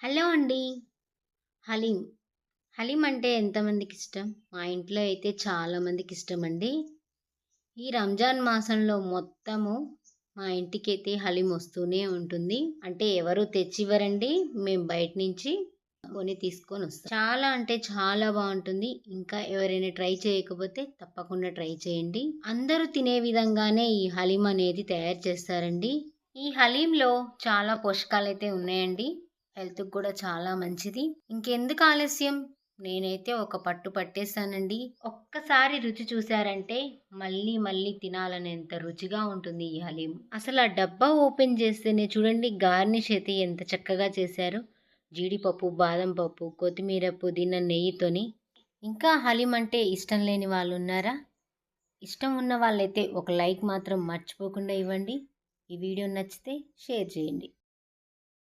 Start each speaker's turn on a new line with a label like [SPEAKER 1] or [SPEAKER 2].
[SPEAKER 1] Hello అండి. హలీం. హలీం అంటే ఎంతమందికి ఇష్టం? మా ఇంట్లో అయితే చాలా మందికి ఇష్టమండి. ఈ రంజాన్ మాసంలో మొత్తము మా ఇంటికైతే హలీం వస్తూనే ఉంటుంది. అంటే ఎవరు తెచ్చివ్వరండి. మేము బయట నుంచి కొని తీసుకొనొస్తాం. చాలా అంటే చాలా బావుంటుంది. ఇంకా ఎవరైనా ట్రై చేయకపోతే తప్పకుండా ట్రై చేయండి. అందరూ తినే విధంగానే ఈ హలీం అనేది తయారు చేస్తారండి. ఈ హలీంలో చాలా పోషకాలైతే ఉన్నాయండి. హెల్త్‌కి కూడా చాలా మంచిది. ఇంకెందుకు ఆలస్యం? నేనైతే ఒక పట్టు పట్టేసానండి. ఒక్కసారి రుచి చూసారంటే మళ్ళీ మళ్ళీ తినాలనేంత రుచిగా ఉంటుంది ఈ హలీం. అసలు ఆ డబ్బా ఓపెన్ చేస్తేనే చూడండి గార్నిష్ అయితే ఎంత చక్కగా చేశారో. జీడిపప్పు, బాదం పప్పు, కొత్తిమీర, పుదీనా, నెయ్యితోని. ఇంకా హలీం అంటే ఇష్టం లేని వాళ్ళున్నారా? ఇష్టం ఉన్న వాళ్ళైతే ఒక లైక్ మాత్రం మర్చిపోకుండా ఇవ్వండి. ఈ వీడియో నచ్చితే షేర్ చేయండి.